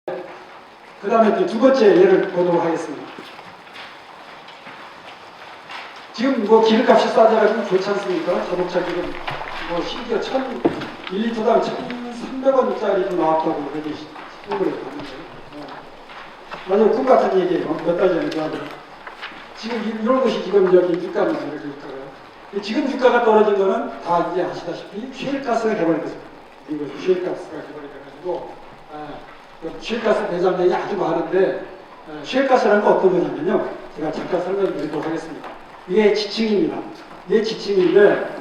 그 다음에 두 번째 예를 보도록 하겠습니다. 지금 뭐 기름값이 싸져가지고 좋지 않습니까? 자동차 기름 뭐 심지어 1리터당 1,300원짜리도 나왔다고 그러더니 신문에 봤는데 완전 꿈 같은 얘기예요. 몇 달 전에도 하고. 지금 이런 것이 지금 여기 유가입니다. 이렇게 유가가. 지금 유가가 떨어진 거는 다 이제 아시다시피 셰일가스가 개발됐습니다. 이거 셰일가스가 개발이 돼가지고 셰일가스 대장량이 아주 많은데 셰일가스라는 건 어떤 거냐면요. 제가 잠깐 설명드리도록 하겠습니다. 이게 지층입니다. 이게 지층인데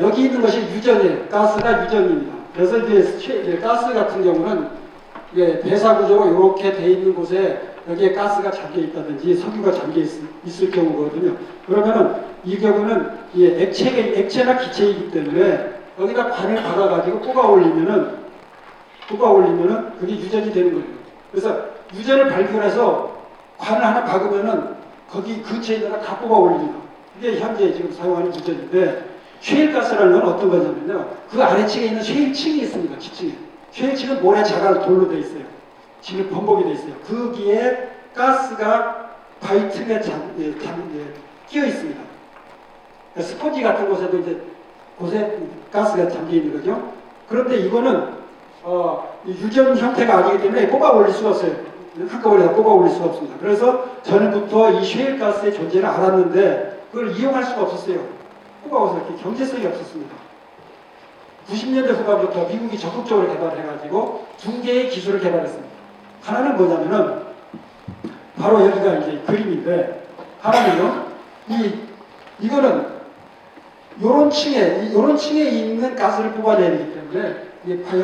여기 있는 것이 유전이에요. 가스가 유전입니다. 그래서 이제 가스 같은 경우는 배사 구조로 이렇게 돼 있는 곳에 여기에 가스가 잠겨 있다든지 석유가 잠겨 있을 경우거든요. 그러면은 이 경우는 액체나 기체이기 때문에 여기다 관을 박아가지고 뽑아 올리면은 그게 유전이 되는 거예요. 그래서 유전을 발견해서 관을 하나 박으면은 거기 근처에 있는 거 다 뽑아 올립니다. 이게 현재 지금 사용하는 유전인데 셰일가스라는 건 어떤 거냐면요. 그 아래층에 있는 셰일층이 있습니다. 지층에. 셰일층은 모래 자갈 돌로 되어 있어요. 지금 범벅이 되어 있어요. 거기에 가스가 바위 틈에 끼어 있습니다. 그러니까 스펀지 같은 곳에도 이제 곳에 가스가 잠겨 있는 거죠. 그런데 이거는 유전 형태가 아니기 때문에 뽑아 올릴 수가 없어요. 한꺼번에 다 뽑아 올릴 수가 없습니다. 그래서 전부터 이 셰일가스의 존재를 알았는데 그걸 이용할 수가 없었어요. 뽑아와서 이렇게 경제성이 없었습니다. 90년대 후반부터 미국이 적극적으로 개발해가지고 두 개의 기술을 개발했습니다. 하나는 뭐냐면은 바로 여기가 이제 그림인데 하나는요. 이거는 요런 층에 있는 가스를 뽑아내야 되기 때문에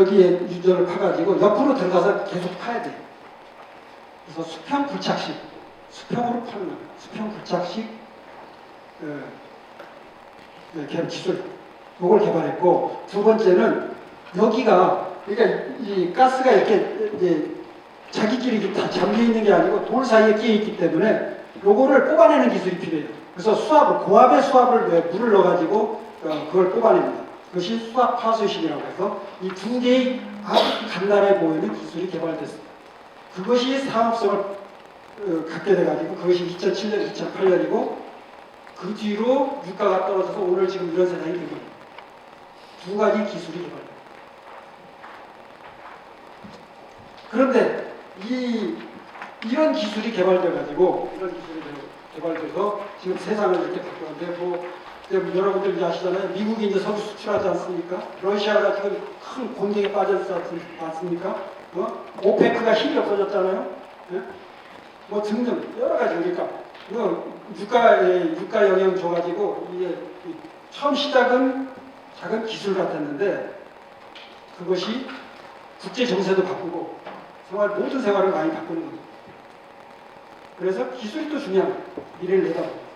여기에 유전을 파가지고 옆으로 들어가서 계속 파야 돼요. 그래서 수평 굴착식, 수평으로 파는 거예요. 수평 굴착식 기술, 이걸 개발했고, 두 번째는 여기가, 그러니까 이 가스가 이렇게 이제 자기끼리 다 잠겨 있는 게 아니고 돌 사이에 끼어 있기 때문에 요거를 뽑아내는 기술이 필요해요. 그래서 고압의 수압을 물을 넣어가지고 그걸 뽑아냅니다. 그것이 수압 파수식이라고 해서 이 두 개의 아주 간단해 보이는 기술이 개발됐습니다. 그것이 사업성을 갖게 돼가지고 그것이 2007년, 2008년이고 그 뒤로 유가가 떨어져서 오늘 지금 이런 세상이 된 겁니다. 두 가지 기술이 개발돼요. 그런데 이런 기술이 개발돼가지고 개발돼서 지금 세상을 이렇게 바꾸는데 여러분들 이제 아시잖아요. 미국이 이제 석유 수출하지 않습니까? 러시아가 지금 큰 공격에 빠졌지 않습니까? 오페크가 힘이 없어졌잖아요. 네? 뭐 등등 여러 가지 그러니까 유가 영향 줘가지고 이게 처음 시작은 작은 기술 같았는데 그것이 국제 정세도 바꾸고 모든 생활을 많이 바꾸는 겁니다. 그래서 기술이 또 중요한 거예요. 미래를 내다보고.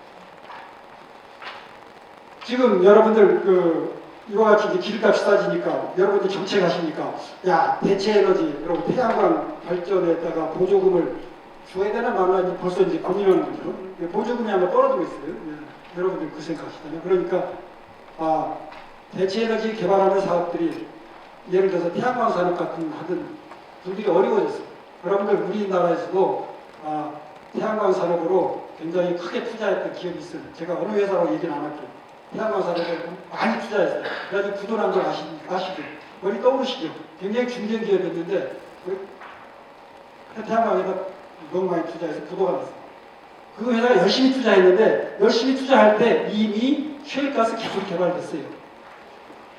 지금 여러분들 이와 같이 이제 기름값이 싸지니까 여러분들 정책하시니까 대체 에너지 여러분 태양광 발전에다가 보조금을 줘야 되나 말아야 벌써 이제 고민하는 거죠. 보조금이 아마 떨어지고 있어요. 여러분들 그 생각하시잖아요. 그러니까 대체 에너지 개발하는 사업들이 예를 들어서 태양광 산업 같은 하던 분들이 어려워졌어요. 여러분들 우리나라에서도 태양광 산업으로 굉장히 크게 투자했던 기업이 있어요. 제가 어느 회사라고 얘기는 안 할게요. 태양광 산업에 많이 투자했어요. 그래가지고 부도난 걸 아시죠? 머리 떠오르시죠? 굉장히 중견 기업이었는데 태양광에다 너무 많이 투자해서 부도가 났어요. 그 회사가 열심히 투자했는데 열심히 투자할 때 이미 셰일가스 기술이 개발됐어요.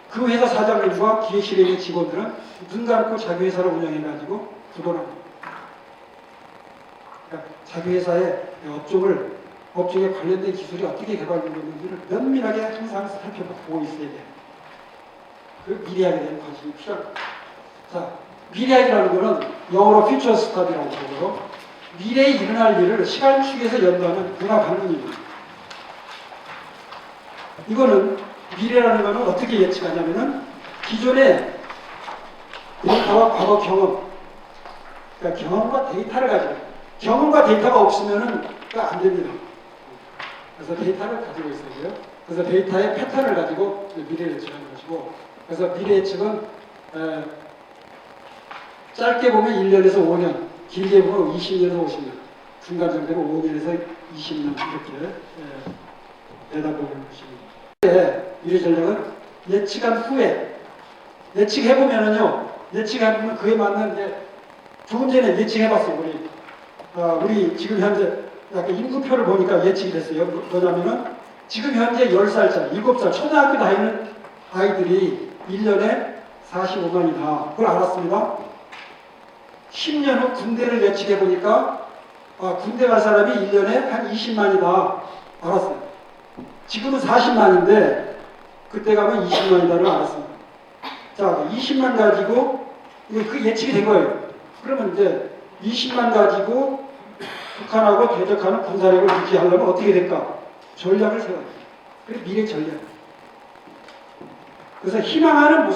그 회사 사장님과 기획실에 있는 직원들은 눈 감고 자기 회사를 운영해가지고 부도난 거예요. 그러니까 자기 회사의 업종에 관련된 기술이 어떻게 개발되는지를 면밀하게 항상 살펴보고 있어야 돼요. 그 미래학에 대한 관심이 필요합니다. 자, 미래학이라는 거는 영어로 future study라고 부르고요. 미래에 일어날 일을 시간축에서 연구하는 분학 학문입니다. 이거는 미래라는 거는 어떻게 예측하냐면은 기존의 데이터와 과거 경험, 그러니까 경험과 데이터를 가지고 경험과 데이터가 없으면은 안 됩니다. 그래서 데이터를 가지고 있어야 돼요. 그래서 데이터의 패턴을 가지고 미래를 예측하는 것이고, 그래서 미래 예측은 짧게 보면 1년에서 5년, 길게 보면 20년에서 50년, 중간 정도는 5년에서 20년 이렇게 내다보는 것입니다. 미래 전략은 예측한 후에 예측해보면은요, 예측해보면 그에 맞는 이제 조금 전에 예측해봤어요. 우리 지금 현재 약간 인구표를 보니까 예측이 됐어요. 뭐냐면은 지금 현재 10살짜리, 7살, 초등학교 다니는 아이들이 1년에 45만이다. 그걸 알았습니다. 10년 후 군대를 예측해보니까 군대 갈 사람이 1년에 한 20만이다. 알았어요. 지금은 40만인데 그때 가면 20만이다를 알았습니다. 자, 20만 가지고 그 예측이 된 거예요. 그러면 이제 20만 가지고 북한하고 대적하는 군사력을 유지하려면 어떻게 될까? 전략을 세워야 돼요. 그게 미래 전략. 그래서 희망하는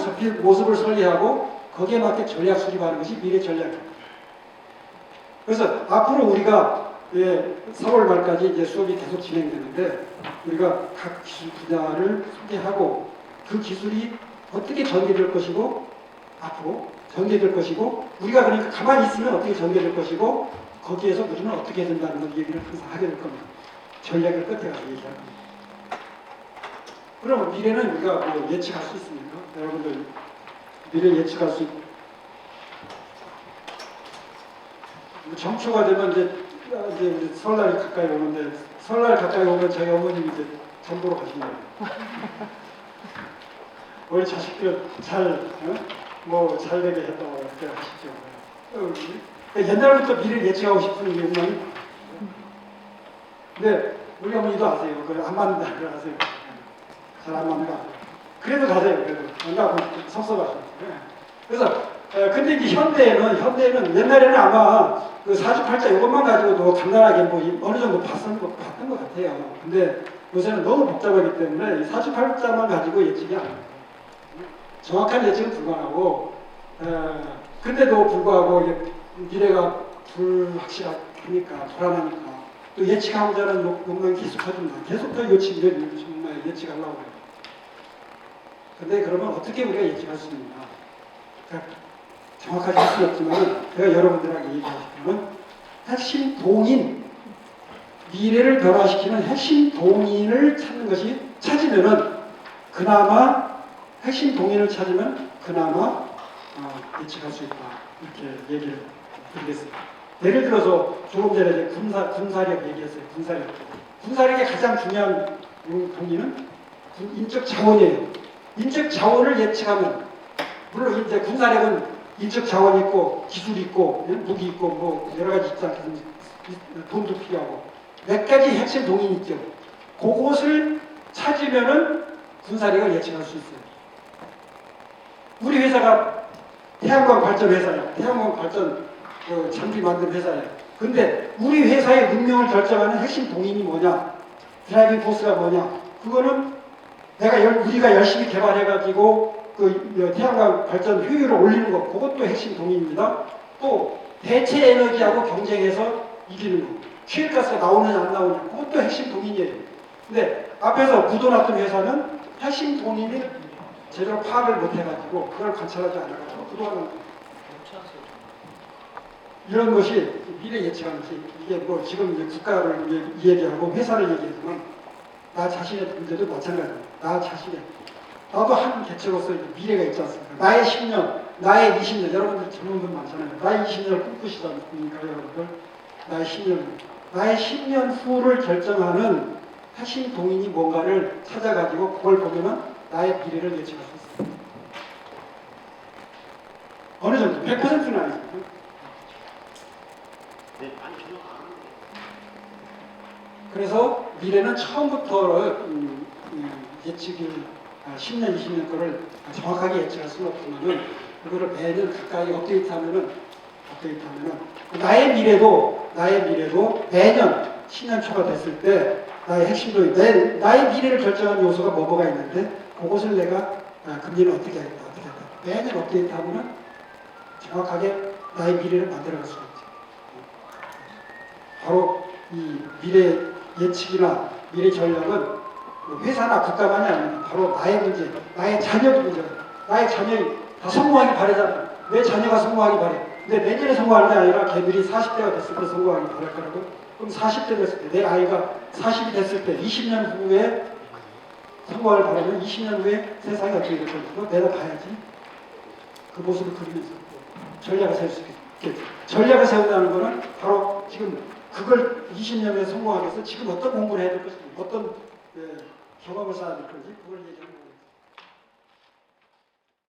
모습을 설계하고 거기에 맞게 전략 수립하는 것이 미래 전략입니다. 그래서 앞으로 우리가 4월 말까지 이제 수업이 계속 진행되는데 우리가 각 기술 분야를 소개하고 그 기술이 어떻게 전개될 것이고 앞으로 전개될 것이고 우리가 그러니까 가만히 있으면 어떻게 전개될 것이고 거기에서 우리는 어떻게 해야 된다는 걸 얘기를 항상 하게 될 겁니다. 전략을 끝에 가서 얘기할 겁니다. 그럼 미래는 우리가 뭐 예측할 수 있습니까? 여러분들 미래 예측할 수 정초가 되면 이제 우리 설날이 가까이 오는데 설날 가까이 오면 저희 어머님이 이제 전보로 가신다고. 우리 자식들 잘 되게 했다고 그렇게 하시죠. 옛날부터 미래를 예측하고 싶은 욕망이. 근데 우리 어머니도 아세요. 안 맞는다 그래 아세요. 잘 안 맞는다. 그래도 가세요. 그래도 안 가고 섭섭하시죠. 그래서 근데 이제 현대에는 옛날에는 아마 그 사주팔자 이것만 가지고도 간단하게 뭐 어느 정도 봤던 것 같아요. 근데 요새는 너무 복잡하기 때문에 이 사주팔자만 가지고 예측이 안 돼요. 정확한 예측은 불가능하고 근데도 불구하고 미래가 불확실하니까 불안하니까 또 예측하고자 하는 욕망이 계속 커진다. 계속 더 예측하려고 해요. 근데 그러면 어떻게 우리가 예측할 수 있는가? 그러니까 정확하게 할 수는 없지만 제가 여러분들에게 얘기하시면 핵심 동인, 미래를 변화시키는 핵심 동인을 찾으면은 그나마 핵심 동인을 찾으면 그나마 예측할 수 있다. 이렇게 얘기를 드리겠습니다. 예를 들어서 조금 전에 군사력 얘기했어요. 군사력의 가장 중요한 동인은 인적 자원이에요. 인적 자원을 예측하면 물론 이제 군사력은 인적 자원이 있고 기술이 있고 무기 있고 뭐 여러 가지 있지 않겠습니까? 돈도 필요하고 몇 가지 핵심 동인이 있죠. 그것을 찾으면은 군사력을 예측할 수 있어요. 우리 회사가 태양광 발전 회사예요. 태양광 발전 장비 만드는 회사예요. 근데 우리 회사의 운명을 결정하는 핵심 동인이 뭐냐? 드라이빙 포스가 뭐냐? 그거는 우리가 열심히 개발해가지고 그 태양광 발전 효율을 올리는 것, 그것도 핵심 동인입니다. 또 대체 에너지하고 경쟁해서 이기는 것, 시일가스가 나오느냐 안 나오느냐, 그것도 핵심 동인이에요. 근데 앞에서 묻어놨던 회사는 핵심 동인이 제대로 파악을 못해가지고 그걸 관찰하지 않아가지고 그동안은 이런 것이 미래 예측하는 것이 이게 뭐 지금 이제 국가를 얘기하고 회사를 얘기하지만 나 자신의 문제도 마찬가지입니다. 나 자신의 나도 한 개체로서 미래가 있지 않습니까? 나의 10년, 나의 20년, 여러분들 젊은 분 많잖아요. 나의 20년을 꿈꾸시지 않습니까, 여러분들? 나의 10년 후를 결정하는 핵심 동인이 뭔가를 찾아가지고 그걸 보면은 나의 미래를 예측할 수 있습니다. 어느 정도? 100%는 아니죠. 네, 많이 필요가 그래서 미래는 처음부터 예측을 10년, 20년 거를 정확하게 예측할 수는 없지만은 그거를 매년 가까이 업데이트하면은 나의 미래도 매년 10년 초가 됐을 때 나의 핵심도 나의 미래를 결정하는 요소가 뭐가 있는데 그것을 내가 금리는 어떻게 하겠다. 매년 업데이트하면은 정확하게 나의 미래를 만들어갈 수가 있죠. 바로 이 미래 예측이나 미래 전략은 회사나 국가만이 아닙니다. 바로 나의 문제, 나의 자녀의 문제. 나의 자녀이 다 성공하길 바라잖아요. 내 자녀가 성공하기 바래. 근데 내년에 성공하는 게 아니라 걔들이 40대가 됐을 때 성공하기 바랄 거라고. 그럼 40대 됐을 때, 내 아이가 40이 됐을 때 20년 후에 성공을 바라면 20년 후에 세상이 어떻게 될 건지 그거 내가 봐야지. 그 모습을 그리면서 전략을 세울 수 있겠죠. 전략을 세운다는 거는 바로 지금 그걸 20년 후에 성공하기 위해서 지금 어떤 공부를 해야 될 것인지, 어떤 경험을 쌓아야 될 건지 그걸 얘기하는 거예요.